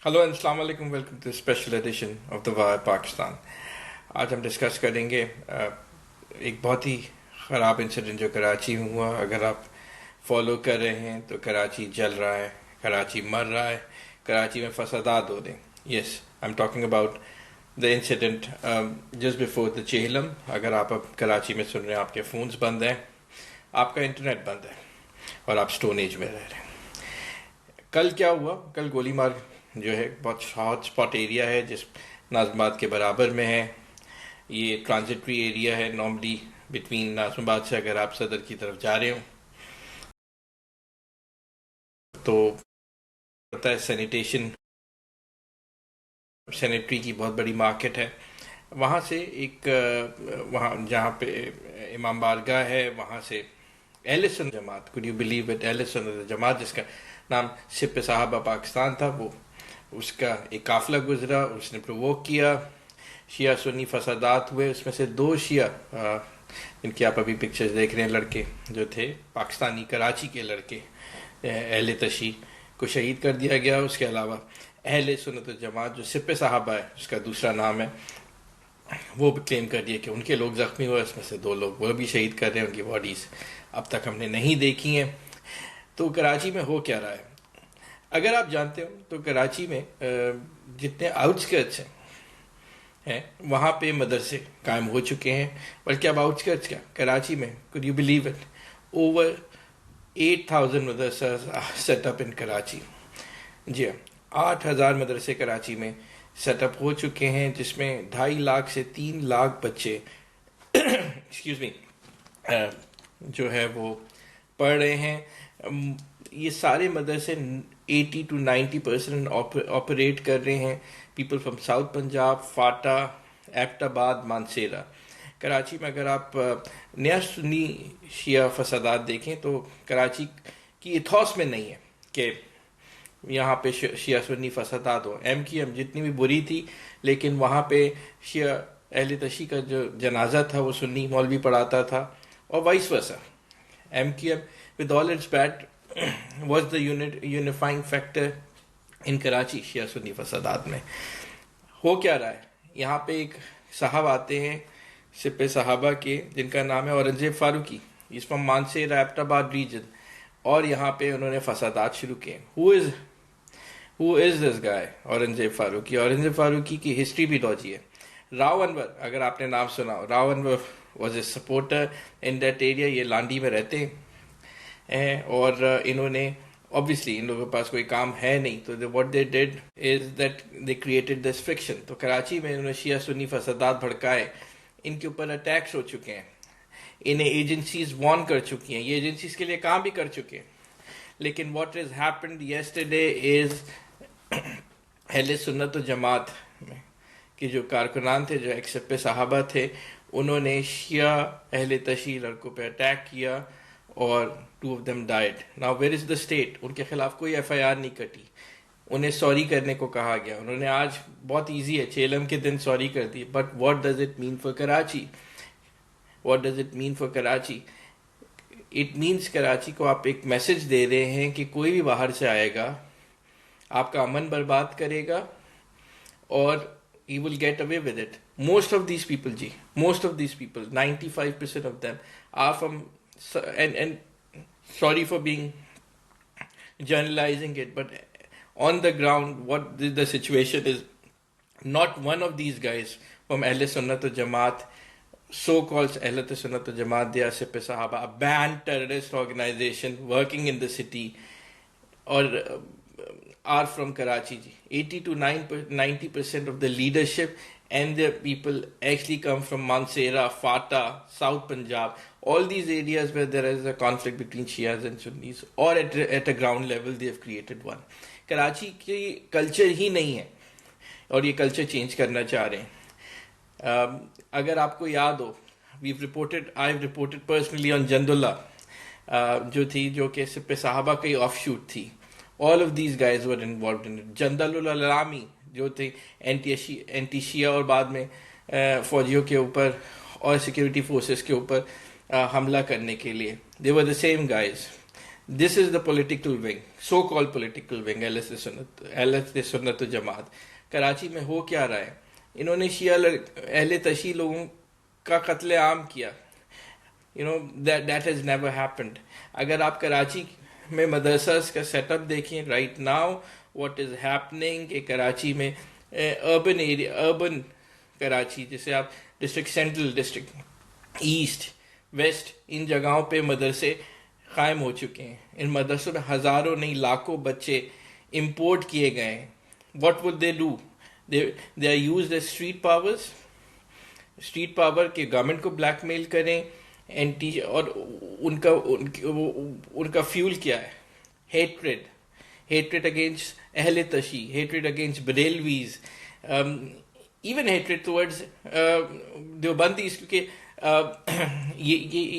Hello and अस्सलाम वालेकुम, welcome to special edition of the Wire Pakistan. आज हम डिस्कस करेंगे एक बहुत ही ख़राब इंसिडेंट जो कराची में हुआ। अगर आप फॉलो कर रहे हैं तो कराची जल रहा है, कराची मर रहा है, कराची में फसादात हो रहे हैं। Yes, I am talking about the incident just before the Chehlum. अगर आप अब कराची में सुन रहे हैं, आपके फ़ोन्स बंद हैं, आपका इंटरनेट बंद है और आप स्टोन एज में रह रहे हैं। कल क्या हुआ? कल गोलीमार जो है बहुत हॉट स्पॉट एरिया है, जिस नाज़िमाबाद के बराबर में है। ये ट्रांजिटरी एरिया है नॉर्मली बिटवीन नाज़िमाबाद से अगर आप सदर की तरफ जा रहे हो तो पता है सैनिटरी की बहुत बड़ी मार्केट है। वहाँ से एक वहाँ जहाँ पे इमाम बारगाह है, वहाँ से अहले सुन्नत जमात, कुड यू बिलीव इट, अहले सुन्नत जमात जिसका नाम सिप साहबा पाकिस्तान था, वो उसका एक काफिला गुजरा, उसने प्रोवोक किया, शिया सुन्नी फसादात हुए। उसमें से दो शिया जिनकी आप अभी पिक्चर्स देख रहे हैं, लड़के जो थे पाकिस्तानी कराची के लड़के, अहले तशी को शहीद कर दिया गया। उसके अलावा अहले सुन्नत जमात जो सिप साहबा है, उसका दूसरा नाम है, वो भी क्लेम कर दिया कि उनके लोग ज़ख्मी हुए। उसमें से दो लोग वो भी शहीद कर रहे हैं, उनकी बॉडीज़ अब तक हमने नहीं देखी हैं। तो कराची में हो क्या रहा है? अगर आप जानते हो तो कराची में जितने आउटस्कर्ट्स हैं वहाँ पे मदरसे कायम हो चुके हैं। बल्कि अब आउटस्कर्ट्स क्या, कराची में, could you believe it, over 8,000 madrasa setup in Karachi. जी हाँ, 8,000 मदरसे कराची में सेटअप हो चुके हैं, जिसमें 2.5 लाख से 3 लाख बच्चे एक्सक्यूज मी जो है वो पढ़ रहे हैं। ये सारे मदरसे 80 to 90% ऑपरेट कर रहे हैं पीपल फ्रॉम साउथ पंजाब, फाटा, एबटाबाद, मानसेरा। कराची में अगर आप नया सुन्नी शिया फसादात देखें तो कराची की इथॉस में नहीं है कि यहाँ पे शिया सुन्नी फसादात हो। MQM जितनी भी बुरी थी, लेकिन वहाँ पे शिया अहले तशी का जो जनाजा था वो सुन्नी मौलवी पढ़ाता था, और vice versa. MQM with all its bad was the unifying factor in Karachi शिया सुन्नी फसादात में। हो क्या रहा है? यहाँ पे एक साहब आते हैं सिपे साहबा के, जिनका नाम है औरंगजेब फारूकी, इस फ्रॉम मानसेरा एबटाबाद रीजन, और यहाँ पे उन्होंने फसादात शुरू किए। Who is this guy? Aurangzeb Farooqui. Aurangzeb Farooqui की हिस्ट्री भी लॉजी है। राव अनवर, अगर आपने नाम सुना हो, Rao Anwar was a supporter in that area. ये लांडी में रहते हैं और इन्होंने ऑब्वियसली इन लोगों के पास कोई काम है नहीं, तो what they did is that they created this fiction. तो कराची में इन्होंने शिया सुन्नी फसादात भड़काए, इनके ऊपर अटैक्स हो चुके हैं, इन्हें एजेंसीज वार्न कर चुकी हैं, ये एजेंसीज के लिए काम भी कर चुके हैं। लेकिन what is happened yesterday is अहले सुन्नत जमात में कि जो कारकुनान थे, जो एक्सपे साहबा थे, उन्होंने शिया अहले तशी लड़कों पे अटैक किया और 2 of them died. Now where is the state? उनके खिलाफ कोई FIR नहीं कटी, उन्हें सॉरी करने को कहा गया। उन्होंने आज बहुत इजी है, चेलम के दिन सॉरी कर दी। But what does it mean for Karachi? What does it mean for Karachi? It means Karachi को आप एक मैसेज दे रहे हैं कि कोई भी बाहर से आएगा, आपका अमन बर्बाद करेगा और he will get away with it. Most of these people, most of these people, 95% of them are from, and sorry for being generalizing it, but on the ground, what the situation is, not one of these guys from Ahle Sunnat wal Jamaat, so-called Ahle Sunnat wal Jamaat, they are Sippe Sahaba, a banned terrorist organization working in the city, or are from Karachi. 80 to 90% of the leadership and the people actually come from Mansehra, Fata, South Punjab, all these areas where there is a conflict between Shias and Sunnis, or at a ground level they have created one. Karachi की culture ही नहीं है और ये culture change करना चाह रहे हैं। अगर आपको याद हो, I have reported personally on Jandullah, जो थी, जो कि सिपे साहबा की ऑफशूट थी। All of these guys were involved in it. जंदलुल Alami जो थे एंटी शिया और बाद में फौजियों के ऊपर और सिक्योरिटी फोर्सेस के ऊपर हमला करने के लिए, they were the same guys. This is the political wing, so-called political wing, अहले सुन्नत जमात. कराची में हो क्या रहा है? इन्होंने शिया अहले तशी लोगों का कत्ले आम किया. That has never happened. अगर आप कराची में मदरसास का सेटअप देखें right now, what is happening कि कराची में urban कराची, जैसे आप district central, district east, west, इन जगहों पे मदरसे कायम हो चुके हैं. इन मदरसों में हज़ारों नहीं लाखों बच्चे इंपोर्ट किए गए हैं. What would they do? They are used as street powers. Street power के गवर्नमेंट को ब्लैकमेल करें और उनका फ्यूल क्या है? Hatred against Ahle Tashi, hatred against Barelvis, even hatred towards Deobandis, क्योंकि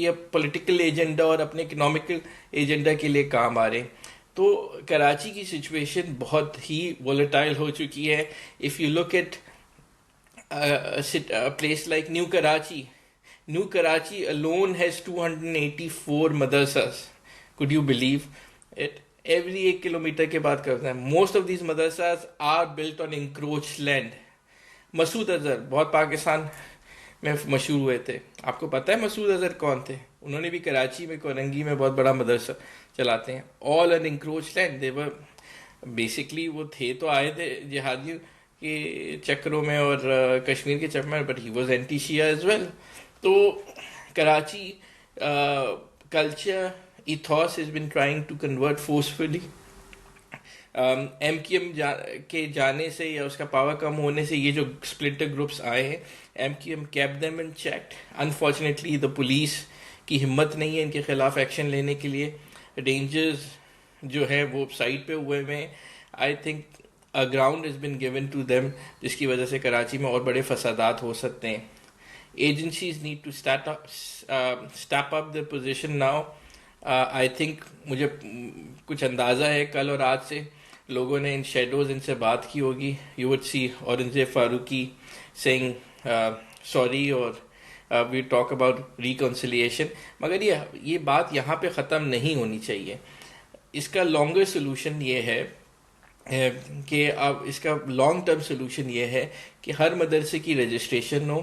ये पॉलिटिकल एजेंडा और अपने इकोनॉमिकल एजेंडा के लिए काम आ रहे हैं. तो कराची की सिचुएशन बहुत ही वोलेटाइल हो चुकी है. If you look at a place like New Karachi alone has 284 madrasas. Could you believe it? Every 1 kilometer के बात करते हैं. Most of these madrasas are built on encroached land. Masood Azhar बहुत पाकिस्तान में मशहूर हुए थे. आपको पता है मसूद अजहर कौन थे? उन्होंने भी कराची में कोरंगी में बहुत बड़ा मदरसा चलाते हैं. All on encroached land. They were basically, वो थे तो आए थे जिहादियों के चक्रों में और कश्मीर के चक्कर में, but he was anti Shia as well. तो Karachi culture ethos has been trying to convert forcefully. MQM के जाने से या उसका पावर कम होने से ये जो स्प्लिटर ग्रुप्स आए हैं, MQM kept them in check. Unfortunately the police की हिम्मत नहीं है इनके खिलाफ एक्शन लेने के लिए. रेंजर्स जो है वो साइड पे हुए में. I think a ground has been given to them, जिसकी वजह से कराची में और बड़े फसादात हो सकते हैं. Agencies need to step up their position now. I think मुझे कुछ अंदाज़ा है कल और आज से लोगों ने इन शेडोज इनसे बात की होगी. You would see Aurangzeb Farooqui saying sorry और we talk about reconciliation. मगर ये बात यहाँ पे ख़त्म नहीं होनी चाहिए. इसका लॉन्गर सोल्यूशन ये है कि अब इसका लॉन्ग टर्म सोल्यूशन ये है कि हर मदरसे की रजिस्ट्रेशन हो.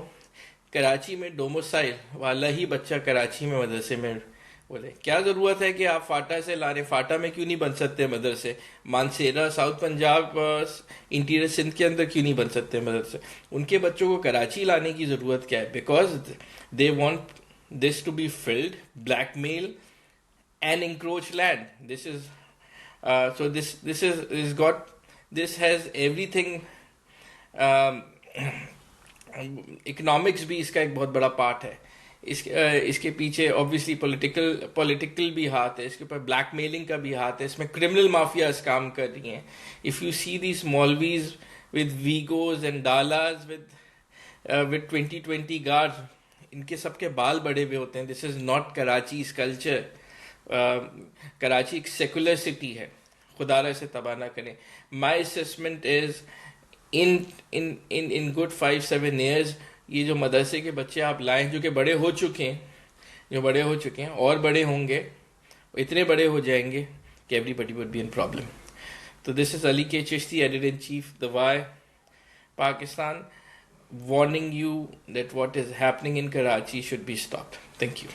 कराची में डोमिसाइल वाला ही बच्चा कराची में मदरसे में बोले. क्या ज़रूरत है कि आप फाटा से ला रहे? फाटा में क्यों नहीं बन सकते मदरसे? मानसेरा, साउथ पंजाब, इंटीरियर सिंध के अंदर क्यों नहीं बन सकते मदरसे? उनके बच्चों को कराची लाने की ज़रूरत क्या है? Because they want this to be filled, blackmail and encroach land. This is so this has everything. इकोनॉमिक्स भी इसका एक बहुत बड़ा पार्ट है. इसके पीछे ऑब्वियसली पॉलिटिकल भी हाथ है. इसके ऊपर ब्लैकमेलिंग का भी हाथ है. इसमें क्रिमिनल माफियाज काम कर रही हैं. If you see these maulvis with Vigos and dalas with 20 guards, इनके सबके बाल बड़े हुए होते हैं. This is not Karachi culture. Karachi एक सेकुलर सिटी है. खुदारा इसे तबाह ना करें. My assessment is in good 5-7 years ये जो मदरसे के बच्चे आप लाएं जो कि बड़े हो चुके हैं और बड़े होंगे, इतने बड़े हो जाएंगे कि everybody would be in problem. तो this is Ali K Chishti, editor in chief the Wire Pakistan, warning you that what is happening in Karachi should be stopped. Thank you.